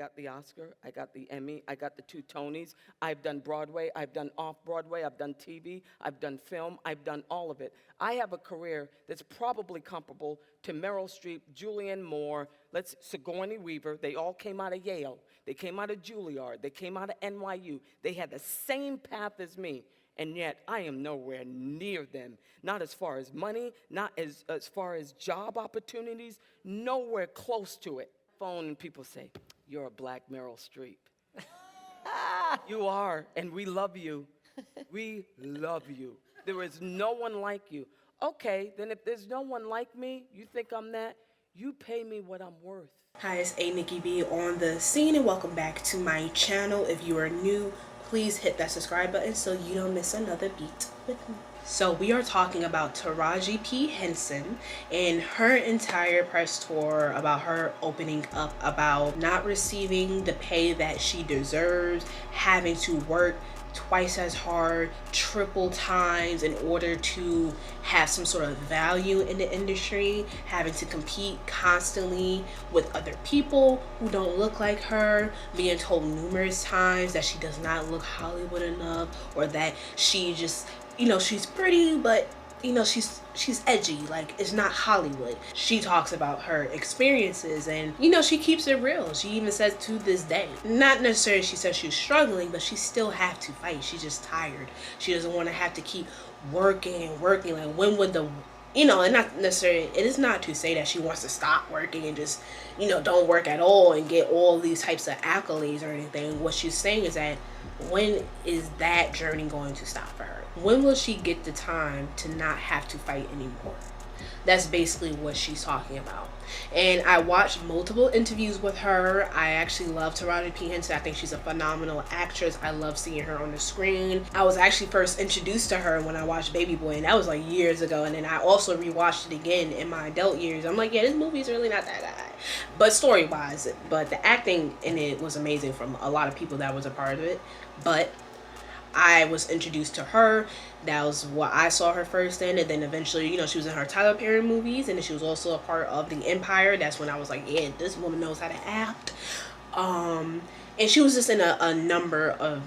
got the Oscar, I got the Emmy, I got the 2 Tonys. I've done Broadway, I've done off-Broadway, I've done TV, I've done film, I've done all of it. I have a career that's probably comparable to Meryl Streep, Julianne Moore, Sigourney Weaver. They all came out of Yale. They came out of Juilliard. They came out of NYU. They had the same path as me. And yet, I am nowhere near them. Not as far as money, not as far as job opportunities, nowhere close to it. Phone and people say, you're a black Meryl Streep. You are, and we love you. We love you. There is no one like you. Okay, then if there's no one like me, you think I'm that, you pay me what I'm worth. Hi, it's Nikki B on the scene, and welcome back to my channel. If you are new, please hit that subscribe button so you don't miss another beat with me. So we are talking about Taraji P. Henson and her entire press tour about her opening up about not receiving the pay that she deserves, having to work twice as hard, triple times in order to have some sort of value in the industry, having to compete constantly with other people who don't look like her, being told numerous times that she does not look Hollywood enough, or that she just, she's pretty, but she's edgy, like it's not Hollywood. She talks about her experiences, and she keeps it real. She even says to this day, not necessarily she says she's struggling, but she still have to fight. She's just tired. She doesn't want to have to keep working. Like, when would the and not necessarily, it is not to say that she wants to stop working and just, don't work at all and get all these types of accolades or anything. What she's saying is that, when is that journey going to stop for her? When will she get the time to not have to fight anymore? That's basically what she's talking about. And I watched multiple interviews with her. I actually love Taraji P. Henson. I think she's a phenomenal actress. I love seeing her on the screen. I was actually first introduced to her when I watched Baby Boy, and that was like years ago. And then I also rewatched it again in my adult years. I'm like, yeah, this movie's really not that bad. But story-wise, but the acting in it was amazing from a lot of people that was a part of it. But I was introduced to her. That was what I saw her first in, and then eventually, she was in her Tyler Perry movies, and then she was also a part of The Empire. That's when I was like, yeah, this woman knows how to act. And she was just in a number of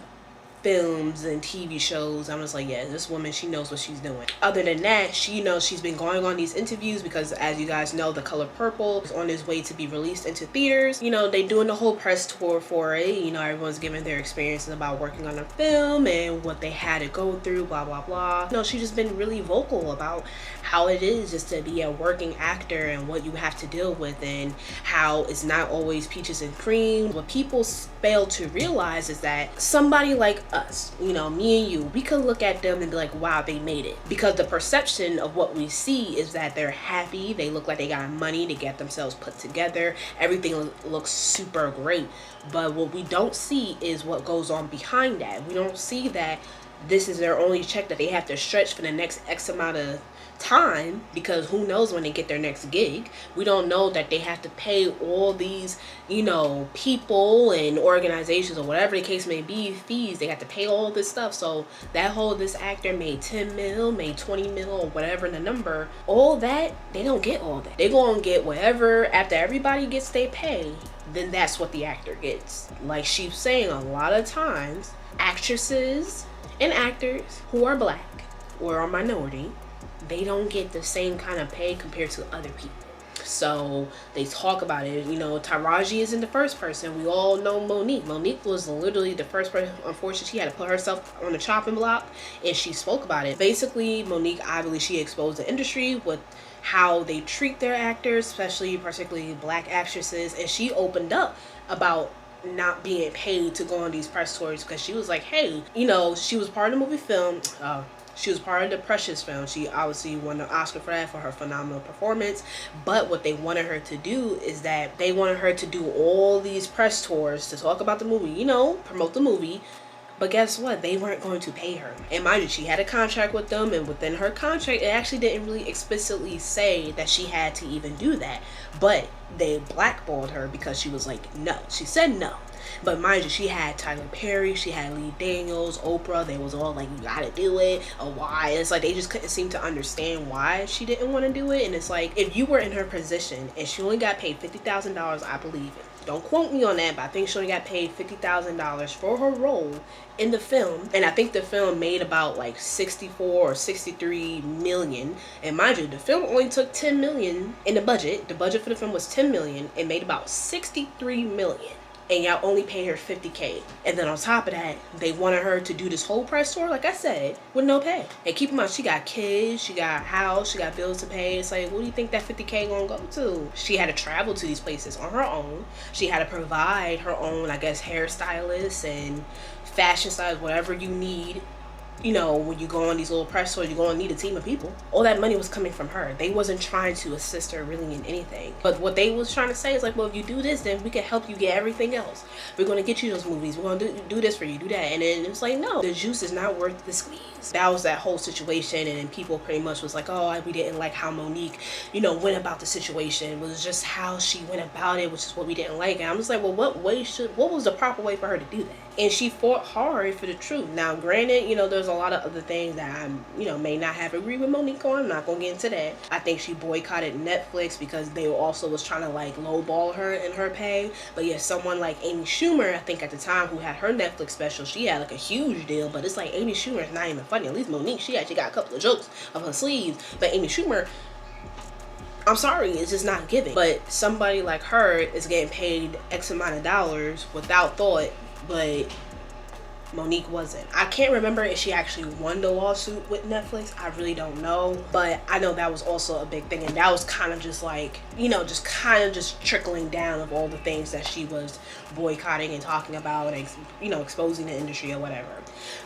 films and TV shows. I was like, yeah, this woman, she knows what she's doing. Other than that, she's been going on these interviews because, as you guys know, The Color Purple is on its way to be released into theaters. They doing the whole press tour for it. Everyone's giving their experiences about working on a film and what they had to go through, blah, blah, blah. She's just been really vocal about how it is just to be a working actor and what you have to deal with, and how it's not always peaches and cream. What people fail to realize is that somebody like us, me and you, we could look at them and be like, wow, they made it. Because the perception of what we see is that they're happy, they look like they got money, they get themselves put together, everything looks super great. But what we don't see is what goes on behind that. We don't see that this is their only check that they have to stretch for the next X amount of time, because who knows when they get their next gig. We don't know that they have to pay all these people and organizations, or whatever the case may be, fees. They have to pay all this stuff. So this actor made 10 mil, made 20 mil, or whatever the number, all that, they don't get all that. They gonna get whatever. After everybody gets their pay, then that's what the actor gets. Like she's saying, a lot of times actresses and actors who are black or are minority, they don't get the same kind of pay compared to other people. So they talk about it. Taraji isn't the first person. We all know Monique. Monique was literally the first person. Unfortunately, she had to put herself on the chopping block, and she spoke about it. Basically, Monique, I believe she exposed the industry with how they treat their actors, particularly black actresses, and she opened up about not being paid to go on these press tours, because she was like, hey, she was part of the movie film. She was part of the Precious film. She obviously won the Oscar for that, for her phenomenal performance. But what they wanted her to do is that they wanted her to do all these press tours to talk about the movie, promote the movie. But guess what? They weren't going to pay her. And mind you, she had a contract with them, and within her contract, it actually didn't really explicitly say that she had to even do that. But they blackballed her because she was like, no. She said no. But mind you, she had Tyler Perry, she had Lee Daniels, Oprah. They was all like, you gotta do it, or why? It's like they just couldn't seem to understand why she didn't want to do it. And it's like, if you were in her position and she only got paid $50,000, I believe it. Don't quote me on that, but I think she only got paid $50,000 for her role in the film. And I think the film made about like 64 or 63 million. And mind you, the film only took 10 million in the budget. The budget for the film was 10 million. It made about 63 million. And y'all only paid her $50K. And then on top of that, they wanted her to do this whole press tour, like I said, with no pay. And keep in mind, she got kids, she got a house, she got bills to pay. It's like, what do you think that $50K gonna go to? She had to travel to these places on her own. She had to provide her own, I guess, hairstylists and fashion stylists, whatever you need. You know, when you go on these little press tours, you're going to need a team of people. All that money was coming from her. They wasn't trying to assist her really in anything. But what they was trying to say is like, well, if you do this, then we can help you get everything else. We're going to get you those movies. We're going to do this for you, do that. And then it was like, no, the juice is not worth the squeeze. That was that whole situation. And then people pretty much was like, oh, we didn't like how Monique, you know, went about the situation. It was just how she went about it, which is what we didn't like. And I'm just like, well, what was the proper way for her to do that? And she fought hard for the truth. Now, granted, you know, there's a lot of other things that I, you know, may not have agreed with Monique on. I'm not going to get into that. I think she boycotted Netflix because they also was trying to, like, lowball her in her pay. But, yeah, someone like Amy Schumer, I think at the time, who had her Netflix special, she had, like, a huge deal. But it's like Amy Schumer is not even funny. At least Monique, she actually got a couple of jokes up her sleeves. But Amy Schumer, I'm sorry, it's just not giving. But somebody like her is getting paid X amount of dollars without thought. But Monique wasn't. I can't remember if she actually won the lawsuit with Netflix. I really don't know. But I know that was also a big thing. And that was kind of just like, you know, just trickling down of all the things that she was boycotting and talking about and, you know, exposing the industry or whatever.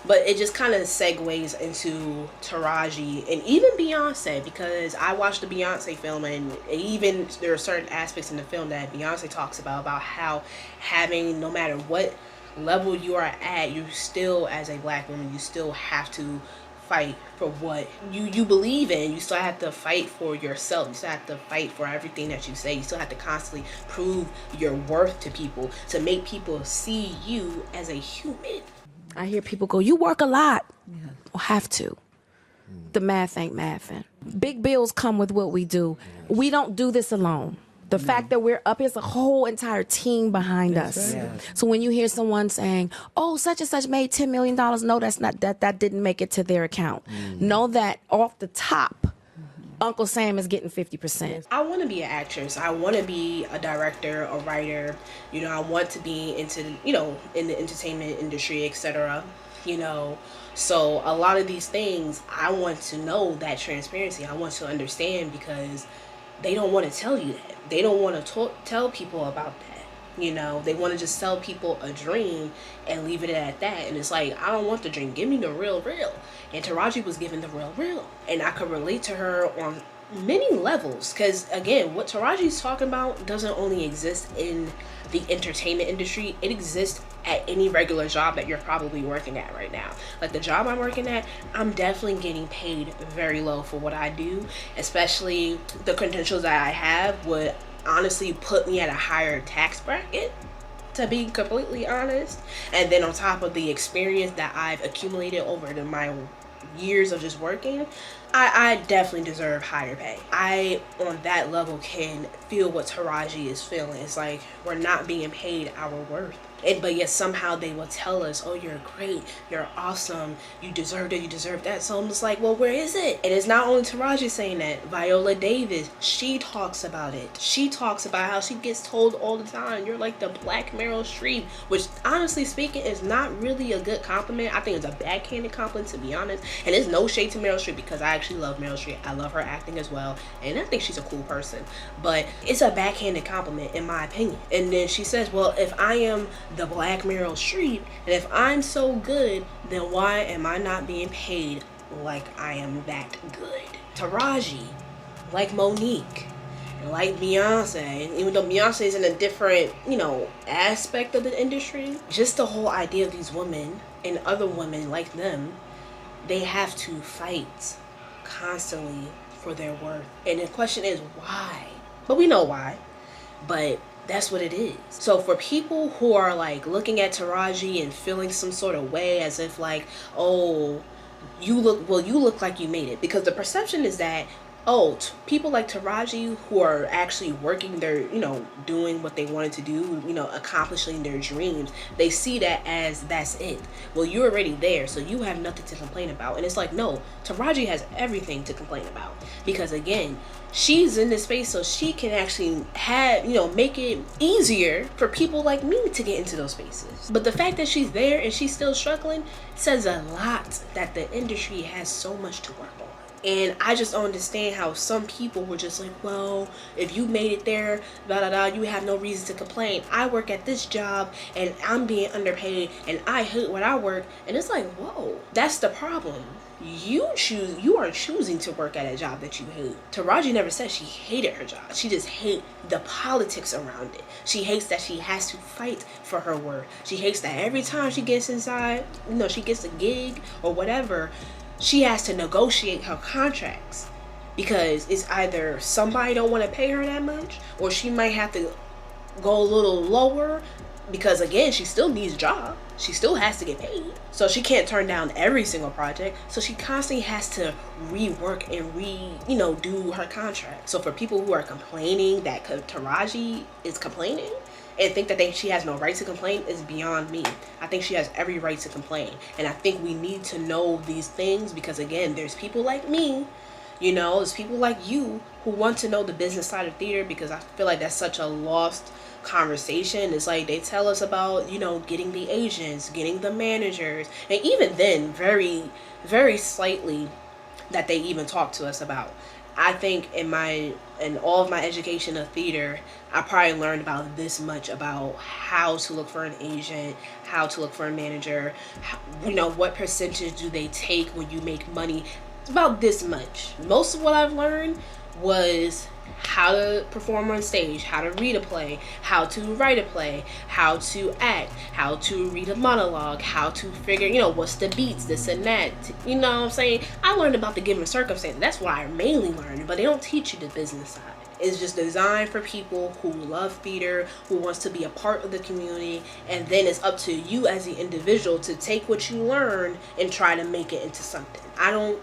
But it just kind of segues into Taraji and even Beyonce, because I watched the Beyonce film, and even there are certain aspects in the film that Beyonce talks about how having, no matter what level you are at, you still, as a black woman, you still have to fight for what you believe in. You still have to fight for yourself. You still have to fight for everything that you say. You still have to constantly prove your worth to people, to make people see you as a human. I hear people go, you work a lot. Yeah. Well, have to. The math ain't mathing. Big bills come with what we do. Yes. We don't do this alone. The fact that we're up, here's a whole entire team behind us. Right. So when you hear someone saying, oh, such and such made $10 million, no, that's not, that didn't make it to their account. Know that off the top, Uncle Sam is getting 50%. I want to be an actress. I want to be a director, a writer. You know, I want to be into, you know, in the entertainment industry, etc. You know, so a lot of these things, I want to know that transparency. I want to understand, because they don't want to tell you that. They don't want to tell people about that. You know, they want to just sell people a dream and leave it at that. And it's like, I don't want the dream. Give me the real. And Taraji was given the real. And I could relate to her on many levels. Because, again, what Taraji's talking about doesn't only exist in the entertainment industry. It exists at any regular job that you're probably working at right now. Like the job I'm working at, I'm definitely getting paid very low for what I do. Especially the credentials that I have would honestly put me at a higher tax bracket, to be completely honest. And then on top of the experience that I've accumulated over my years of just working, I definitely deserve higher pay. I, on that level, can feel what Taraji is feeling. It's like we're not being paid our worth. But yet somehow they will tell us, oh, you're great, you're awesome, you deserve it, you deserve that. So I'm just like, well, where is it? And it's not only Taraji saying that. Viola Davis, she talks about it. She talks about how she gets told all the time, you're like the Black Meryl Streep, which honestly speaking is not really a good compliment. I think it's a backhanded compliment, to be honest. And there's no shade to Meryl Streep, because I actually love Meryl Streep. I love her acting as well. And I think she's a cool person. But it's a backhanded compliment, in my opinion. And then she says, well, if I am the Black Meryl Streep, and if I'm so good, then why am I not being paid like I am that good? Taraji, like Monique, and like Beyonce, and even though Beyonce is in a different, you know, aspect of the industry, just the whole idea of these women and other women like them, they have to fight constantly for their worth. And the question is why? But we know why. But that's what it is. So for people who are like looking at Taraji and feeling some sort of way, as if like, oh, you look like you made it, because the perception is that People like Taraji who are actually working their, doing what they wanted to do, accomplishing their dreams, they see that as that's it. Well, you're already there, so you have nothing to complain about. And it's like, no, Taraji has everything to complain about, because again, she's in this space so she can actually have, make it easier for people like me to get into those spaces. But the fact that she's there and she's still struggling says a lot that the industry has so much to work on. And I just don't understand how some people were just like, well, if you made it there, blah, blah, blah, you have no reason to complain. I work at this job and I'm being underpaid and I hate what I work. And it's like, whoa, that's the problem. You are choosing to work at a job that you hate. Taraji never said she hated her job. She just hates the politics around it. She hates that she has to fight for her work. She hates that every time she gets inside, she gets a gig or whatever, she has to negotiate her contracts, because it's either somebody don't want to pay her that much, or she might have to go a little lower, because again, she still needs a job. She still has to get paid. So she can't turn down every single project. So she constantly has to rework and do her contract. So for people who are complaining that Taraji is complaining and think that she has no right to complain is beyond me. I think she has every right to complain. And I think we need to know these things, because again, there's people like me, there's people like you who want to know the business side of theater, because I feel like that's such a lost conversation. It's like they tell us about, getting the agents, getting the managers, and even then, very, very slightly that they even talk to us about. I think in all of my education of theater, I probably learned about this much about how to look for an agent, how to look for a manager, what percentage do they take when you make money. It's about this much. Most of what I've learned was how to perform on stage, how to read a play, how to write a play, how to act, how to read a monologue, how to figure, what's the beats, this and that. You know what I'm saying? I learned about the given circumstance. That's what I mainly learned, but they don't teach you the business side. It's just designed for people who love theater, who wants to be a part of the community, and then it's up to you as the individual to take what you learn and try to make it into something. I don't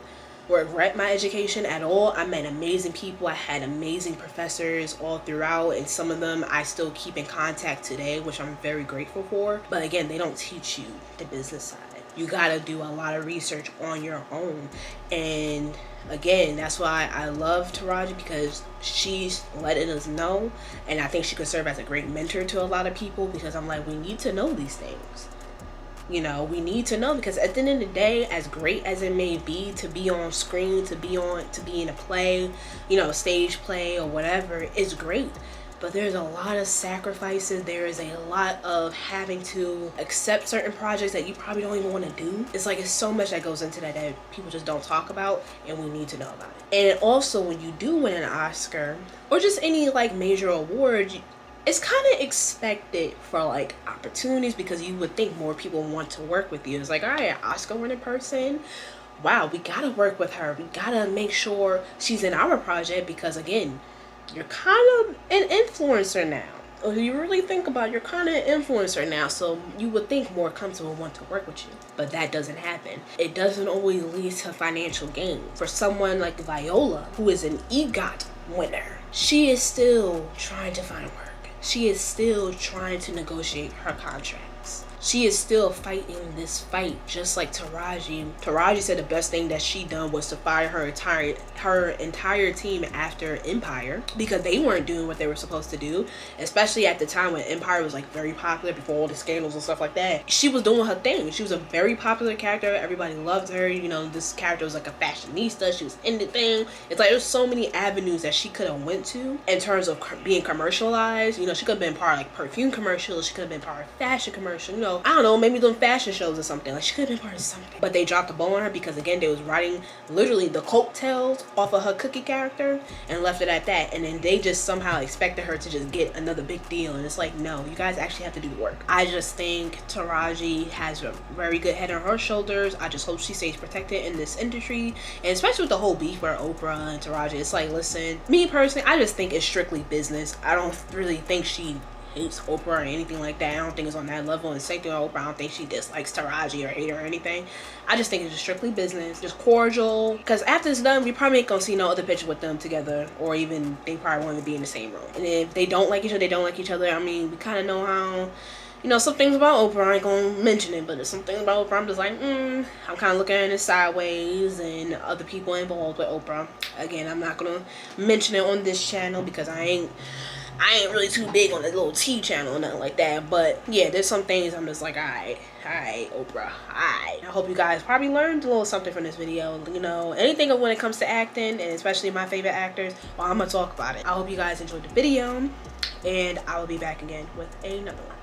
regret my education at all. I met amazing people. I had amazing professors all throughout, and some of them I still keep in contact today, which I'm very grateful for. But again, they don't teach you the business side. You gotta do a lot of research on your own. And again, that's why I love Taraji, because she's letting us know, and I think she could serve as a great mentor to a lot of people, because I'm like, we need to know these things. We need to know, because at the end of the day, as great as it may be to be on screen, to be in a play, stage play or whatever, is great. But there's a lot of sacrifices. There is a lot of having to accept certain projects that you probably don't even want to do. It's like, it's so much that goes into that people just don't talk about, and we need to know about it. And also, when you do win an Oscar or just any major award, it's kind of expected for opportunities, because you would think more people want to work with you. It's like, all right, Oscar winning person, wow, we gotta work with her. We gotta make sure she's in our project, because again, you're kind of an influencer now. If you really think about it, you're kind of an influencer now, so you would think more companies will want to work with you. But that doesn't happen. It doesn't always lead to financial gain. For someone like Viola, who is an EGOT winner, she is still trying to find work. She is still trying to negotiate her contracts. She is still fighting this fight, just like Taraji. Taraji said the best thing that she done was to fire her entire team after Empire, because they weren't doing what they were supposed to do, especially at the time when Empire was very popular, before all the scandals and stuff like that. She was doing her thing. She was a very popular character. Everybody loved her. This character was like a fashionista. She was in the thing. It's like there's so many avenues that she could have went to in terms of being commercialized. She could have been part of perfume commercials. She could have been part of fashion commercial. I don't know, maybe doing fashion shows or something. She could have been part of something. But they dropped the ball on her, because again, they was writing literally the coattails off of her Cookie character and left it at that. And then they just somehow expected her to just get another big deal. And it's like, no, you guys actually have to do the work. I just think Taraji has a very good head on her shoulders. I just hope she stays protected in this industry. And especially with the whole beef where Oprah and Taraji, it's like, listen, me personally, I just think it's strictly business. I don't really think she hates Oprah or anything like that. I don't think it's on that level. And same thing with Oprah, I don't think she dislikes Taraji or hate her or anything. I just think it's just strictly business, just cordial. Because after it's done, we probably ain't gonna see no other picture with them together, or even they probably won't even be in the same room. And if they don't like each other, they don't like each other. I mean, we kind of know how, you know, some things about Oprah, I ain't gonna mention it, but there's some things about Oprah I'm just like, I'm kind of looking at it sideways, and other people involved with Oprah. Again, I'm not gonna mention it on this channel because I ain't really too big on the little T channel or nothing like that. But yeah, there's some things I'm just like, alright, Oprah, alright. I hope you guys probably learned a little something from this video. You know, anything when it comes to acting, and especially my favorite actors, well, I'm gonna talk about it. I hope you guys enjoyed the video, and I will be back again with another one.